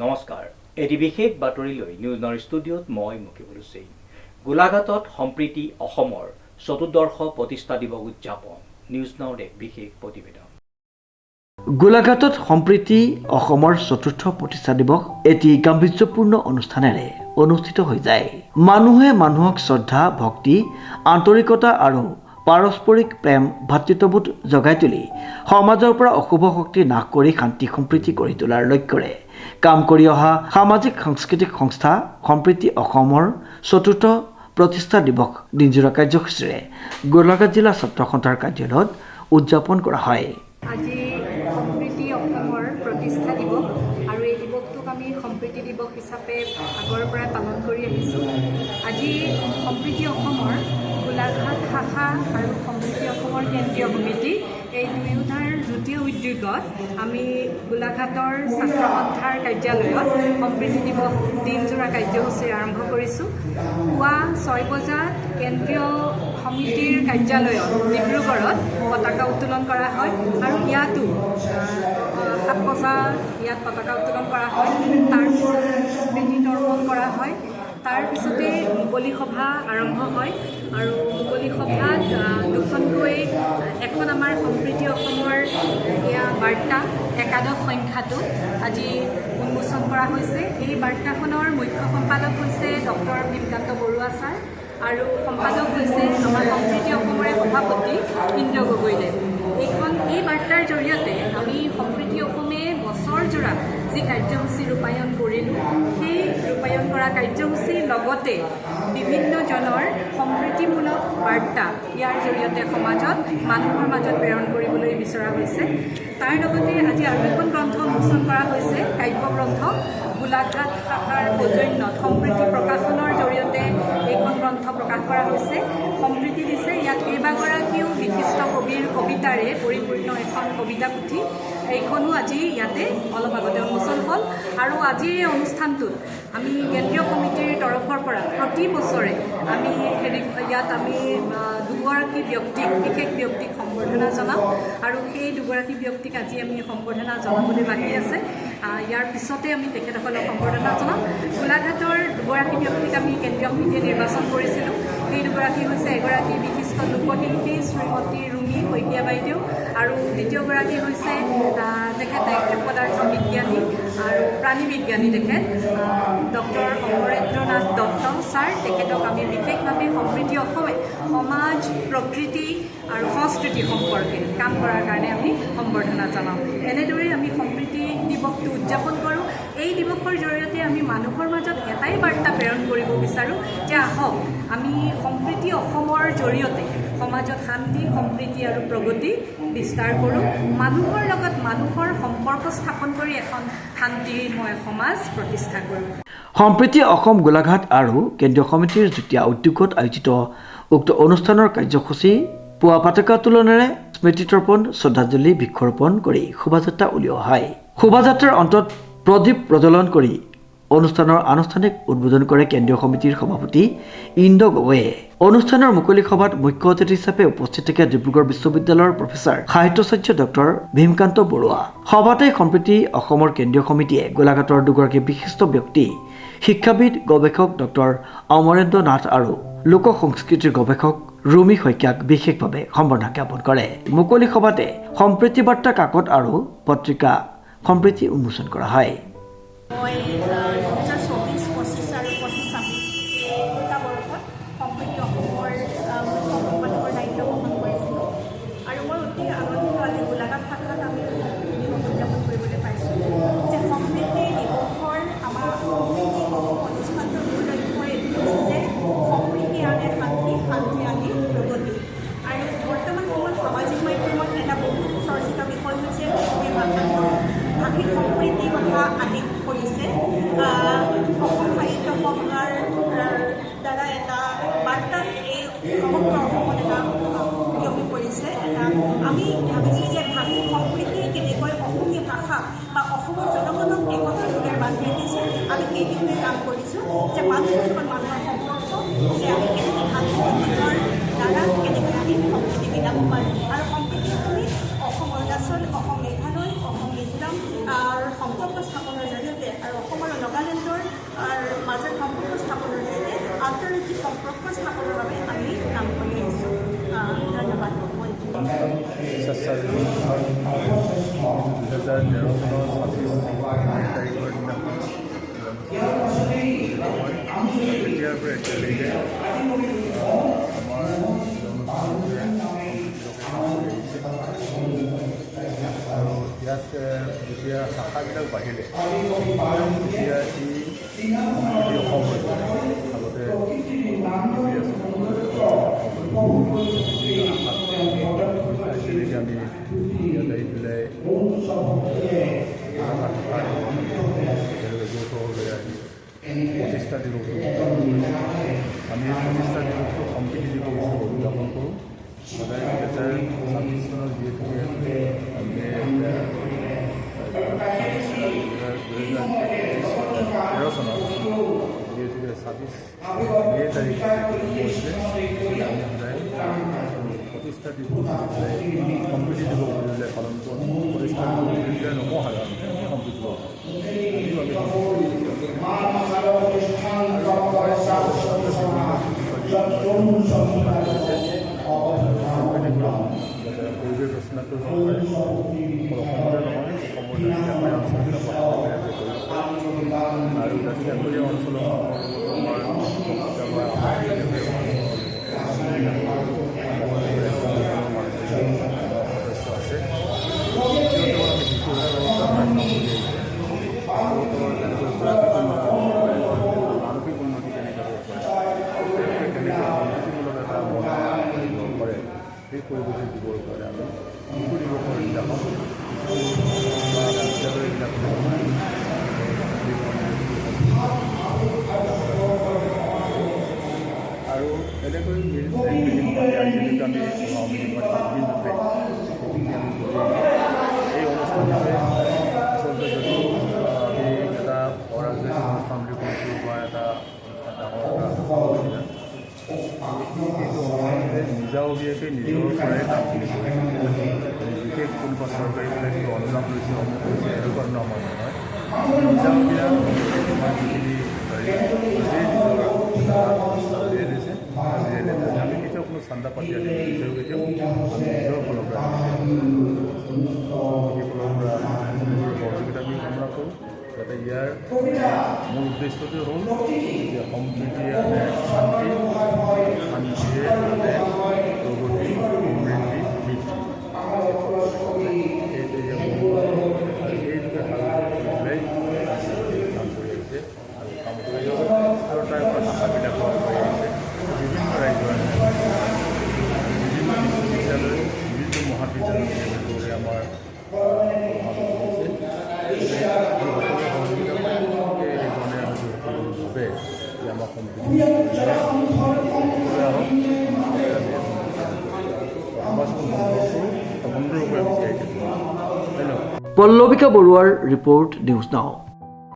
নমস্কাৰ এটি বিশেষ বাতৰিলৈ নিউজ নৰ ষ্টুডিঅ'ত মই মুকিবুল হুছেইন। গোলাঘাটত সম্প্ৰীতি অসমৰ চতুৰ্দশ প্ৰতিষ্ঠা দিৱস উদযাপন নিউজ নৰ এক বিশেষ প্ৰতিবেদন। গোলাঘাটত সম্প্ৰীতি অসমৰ চতুৰ্থ প্ৰতিষ্ঠা দিৱস এটি গাম্ভীৰ্যপূৰ্ণ অনুষ্ঠানেৰে অনুষ্ঠিত হৈ যায়। মানুহে মানুহক শ্ৰদ্ধা, ভক্তি, আন্তৰিকতা আৰু পাৰস্পৰিক প্ৰেম, ভাতৃত্ববোধ জগাই তুলি সমাজৰ পৰা অশুভ শক্তি নাশ কৰি শান্তি সম্প্ৰীতি কৰি তোলাৰ লক্ষ্যৰে কাম কৰি অহা সামাজিক সাংস্কৃতিক সংস্থা সম্প্ৰীতি অসমৰ চতুৰ্থ প্ৰতিষ্ঠা দিৱস দিনজোৰা কাৰ্যসূচীৰে গোলাঘাট জিলা ছাত্ৰ সন্থাৰ কাৰ্যালয়ত উদযাপন কৰা হয়। আজি সম্প্ৰীতি অসমৰ প্ৰতিষ্ঠা দিৱস আৰু এই দিৱসটোক আমি সম্প্ৰীতি দিৱস হিচাপে আগৰ পৰাই পালন কৰি আহিছোঁ। আজি সম্প্ৰীতি অসমৰ গোলাঘাট শাখা আৰু সম্প্ৰীতি অসমৰ কেন্দ্ৰীয় সমিতি এই দুয়োটাৰ যুটীয়া উদ্যোগত আমি গোলাঘাটৰ ছাত্ৰ সন্থাৰ কাৰ্যালয়ত সম্প্ৰীতি দিৱস দিনজোৰা কাৰ্যসূচী আৰম্ভ কৰিছোঁ। পুৱা 6 বজাত কেন্দ্ৰীয় সমিতিৰ কাৰ্যালয়ত ডিব্ৰুগড়ত পতাকা উত্তোলন কৰা হয় আৰু ইয়াতো 7 বজাত ইয়াত পতাকা উত্তোলন কৰা হয়। তাৰপিছত স্মৃতি তৰ্পণ কৰা হয়। তাৰপিছতে মুকলি সভা আৰম্ভ হয় আৰু মুকলি সভাত দুখনকৈ এখন আমাৰ সম্প্ৰীতি অসমৰ এয়া বাৰ্তা একাদশ সংখ্যাটো আজি উন্মোচন কৰা হৈছে। এই বাৰ্তাখনৰ মুখ্য সম্পাদক হৈছে ডক্টৰ ভীমকান্ত বৰুৱা ছাৰ আৰু সম্পাদক হৈছে আমাৰ সম্প্ৰীতি অসমৰে সভাপতি ইন্দ্ৰ গগৈদেৱ। এই বাৰ্তাৰ জৰিয়তে আমি সম্প্ৰীতি অসমে বছৰজোৰা যি কাৰ্যসূচী ৰূপায়ণ কৰিলোঁ, সেই ৰূপায়ণ কৰা কাৰ্যসূচীৰ লগতে বিভিন্নজনৰ সম্প্ৰীতিমূলক বাৰ্তা ইয়াৰ জৰিয়তে সমাজত মানুহৰ মাজত প্ৰেৰণ কৰিবলৈ বিচৰা হৈছে। তাৰ লগতে আজি আৰু এখন গ্ৰন্থ উন্মোচন কৰা হৈছে, কাব্য গ্ৰন্থ গোলাঘাট শাখাৰ সৌজন্যত সম্প্ৰীতি প্ৰকাশনৰ জৰিয়তে এইখন গ্ৰন্থ প্ৰকাশ কৰা হৈছে। সম্প্ৰীতি দিছে ইয়াত কেইবাগৰাকীও বিশিষ্ট কবিৰ কবিতাৰে পৰিপূৰ্ণ এখন কবিতা পুথি, এইখনো আজি ইয়াতে অলপ আগতে উন্মোচন হ'ল। আৰু আজিৰ এই অনুষ্ঠানটোত আমি কেন্দ্ৰীয় কমিটিৰ তৰফৰ পৰা প্ৰতি বছৰে আমি ইয়াত আমি দুগৰাকী ব্যক্তিক, বিশেষ ব্যক্তিক সম্বৰ্ধনা জনাওঁ আৰু সেই দুগৰাকী ব্যক্তিক আজি আমি সম্বৰ্ধনা জনাবলৈ বাকী আছে। ইয়াৰ পিছতে আমি তেখেতসকলক সম্বৰ্ধনা জনাম। গোলাঘাটৰ দুগৰাকী ব্যক্তিক আমি কেন্দ্ৰীয় সমিতিয়ে নিৰ্বাচন কৰিছিলোঁ। সেই দুগৰাকী হৈছে এগৰাকী বিশিষ্ট লোকশিল্পী শ্ৰীমতী ৰুমি শইকীয়া বাইদেউ আৰু দ্বিতীয়গৰাকী হৈছে তেখেতে পদাৰ্থ বিজ্ঞানী আৰু প্ৰাণী বিজ্ঞানী তেখেত ডক্টৰ অমৰেন্দ্ৰনাথ দত্ত ছাৰ। তেখেতক আমি বিশেষভাৱে সম্প্ৰীতি অসমে সমাজ, প্ৰকৃতি আৰু সংস্কৃতি সম্পৰ্কে কাম কৰাৰ কাৰণে আমি সম্বৰ্ধনা জনাওঁ। এনেদৰে আমি সম্প্ৰীতি দিৱসটো উদযাপন কৰোঁ। এই দিৱসৰ জৰিয়তে আমি মানুহৰ মাজত এটাই বাৰ্তা প্ৰেৰণ কৰিব বিচাৰোঁ যে আহক আমি সম্প্ৰীতি অসমৰ জৰিয়তে সমাজত শান্তি, সম্প্ৰীতি আৰু প্ৰগতি বিস্তাৰ কৰোঁ। মানুহৰ লগত মানুহৰ সম্পৰ্ক স্থাপন কৰি এখন শান্তিময় সমাজ প্ৰতিষ্ঠা কৰোঁ। সম্প্ৰীতি অসম গোলাঘাট আৰু কেন্দ্ৰীয় সমিতিৰ যুটীয়া উদ্যোগত আয়োজিত উক্ত অনুষ্ঠানৰ কাৰ্যসূচী পুৱা পতাকা উত্তোলনেৰে স্মৃতি তৰ্পণ, শ্ৰদ্ধাঞ্জলি, বৃক্ষৰোপণ কৰি শোভাযাত্ৰা উলিওৱা হয়। শোভাযাত্ৰাৰ অন্তত প্ৰদীপ প্ৰজ্বলন কৰি অনুষ্ঠানৰ আনুষ্ঠানিক উদ্বোধন কৰে কেন্দ্ৰীয় সমিতিৰ সভাপতি ইন্দ্ৰ গগৈয়ে। অনুষ্ঠানৰ মুকলি সভাত মুখ্য অতিথি হিচাপে উপস্থিত থাকে ডিব্ৰুগড় বিশ্ববিদ্যালয়ৰ প্ৰফেচাৰ সাহিত্যাচাৰ্য ডক্টৰ ভীমকান্ত বৰুৱা। সভাতে সম্প্ৰীতি অসমৰ কেন্দ্ৰীয় সমিতিয়ে গোলাঘাটৰ দুগৰাকী বিশিষ্ট ব্যক্তি, শিক্ষাবিদ, গৱেষক ডক্টৰ অমৰেন্দ্ৰ নাথ আৰু লোক সংস্কৃতিৰ গৱেষক ৰুমি শইকীয়াক বিশেষভাৱে সম্বৰ্ধনা জ্ঞাপন কৰে। মুকলি সভাতে সম্প্ৰীতি বাৰ্তা কাকত আৰু পত্ৰিকা সম্প্ৰীতি উন্মোচন কৰা হয়। মই 2024, 25 আৰু 26 দুটা বৰ্ষত সম্প্ৰীতি অসমৰ মুখ্য সম্পাদকৰ দায়িত্ব গ্ৰহণ কৰিছিলোঁ আৰু মই অতি আনন্দিত আজি গোলাঘাট শাখাত আমি দিৱস উদযাপন কৰিবলৈ পাইছোঁ যে সম্প্ৰীতি দিৱসৰ আমাৰ সম্প্ৰীতি অনুষ্ঠানটোৰ মূল লক্ষ্য এইটো হৈছে যে সম্প্ৰীতি আনে শান্তি, শান্তি আনি প্ৰগতি। আৰু বৰ্তমান সময়ত সামাজিক মাধ্যমত এটা বহুত চৰ্চিত বিষয় হৈছে অসমীয়া ভাষিক সম্প্ৰীতি কথা আদি কৰিছে। অসম সাহিত্য সভাৰ দ্বাৰা এটা বাৰ্তা এই সমগ্ৰ অসমত এটা বিয়পি পৰিছে। আমি ভাবিছোঁ যে ভাষিক সম্প্ৰীতি কেনেকৈ অসমীয়া ভাষা বা অসমৰ জনগণক একতাৰ যোগেৰে বান্ধি ৰাখিছে, আমি সেই বিষয়ে কাম কৰিছোঁ যে মানুহৰ লগত মানুহৰ সম্পৰ্ক যে আমি কেনেকৈ ভাষাৰ দ্বাৰা কেনেকৈ আমি সম্প্ৰীতি মিলাব পাৰোঁ আৰু সম্প্ৰীতি আমি অসম অৰুণাচল, অসম মেঘালয়, অসম মিজোৰাম সম্পৰ্ক স্থাপনৰ জৰিয়তে আৰু অসম সম্পৰ্ক স্থাপনৰ বাবে আমি কাম কৰি আহিছোঁ। ধন্যবাদ। স্বেচ্ছাসেৱী 2013 চনৰ 26 তাৰিখৰ দিনাখন তেতিয়াৰ পৰা এতিয়ালৈকে আমাৰ জনসাধাৰণে আৰু ইয়াত যেতিয়া শাখাবিলাক বাঢ়িলে তেতিয়া ই অসম আগতে যেনেকৈ আমি ইয়াত আহি পেলাই যৌথভাৱে আহি প্ৰতিষ্ঠা দিৱসটো আমি প্ৰতিষ্ঠা দিৱসটো সম্প্ৰীতি দিৱস হিচাপে উদযাপন কৰোঁ। সদায় 2026 চনৰ যিহেতুকে আমি 2013 চনৰ যিহেতুকে 26 মে' তাৰিখ পৰিছিলে আমি সদায় প্ৰতিষ্ঠা দিৱস সম্প্ৰীতি দিৱস বুলিলে পালন কৰোঁ। প্ৰতিষ্ঠা দিৱস বুলিলে নকওঁ সাধাৰণতে সম্প্ৰীতি দিৱস পৰিৱেশ ৰচনা কৰিব পাৰে। অসমতে নহয় অসমৰ দাঁতিকাষৰীয়া অঞ্চলবিলাকত আৰু দাঁতিকাষৰীয়া অঞ্চলসমূহৰ আমাৰ সদস্য আছে। মানসিক উন্নতি কেনেকৈ হ'ব পাৰে, কেনেকৈ সংস্কৃতিমূলক এটা মন কৰিব পাৰে, সেই পৰিৱেশ দিবৰ কাৰণে আমি শিশু দিৱসৰ দিনাখন আৰু এনেকৈ যিহেতুকে আমি এই অনুষ্ঠানটোৱে আচলতে যদি আমি এটা অৰাজনৈতিক অনুষ্ঠান বুলি কৈছোঁ বা এটা সেইটো অনুষ্ঠানটোৱে নিজাববীয়াকৈ নিজৰ পৰাই কামখিনি কৰিছে। বিশেষ কোনোবা চৰকাৰী বোলে কিবা অনুদান লৈছে অমুক কৰিছে এনেকুৱা নহয় নহয়। নিজাববীয়া আমাৰ যিখিনি আমি কেতিয়াও কোনো চান্দা পাতি আদি বিচাৰোঁ, কেতিয়াও আমি নিজৰ ফালৰ পৰা সহযোগিতা আমি কামনা কৰোঁ। যাতে ইয়াৰ মূল উদ্দেশ্যটো হ'ল যে সম্প্ৰীতি আনে শান্তি, শান্তিৰে আনে প্ৰগতি, সমৃদ্ধি, বৃদ্ধি। সেইটোৱে এইটোকে কাম কৰি আহিছে আৰু কাম কৰি আৰু তাৰ পৰা ভাষাবিলাকৰ হৈ আহিছে। বিভিন্ন ৰাজ্যৰ বিভিন্ন বিশ্ববিদ্যালয়, বিভিন্ন মহাবিদ্যালয় আমাৰ ভাবে যে আমাৰ সম্প্ৰীতি পল্লৱিকা বৰুৱাৰ ৰিপৰ্ট, নিউজ নাও।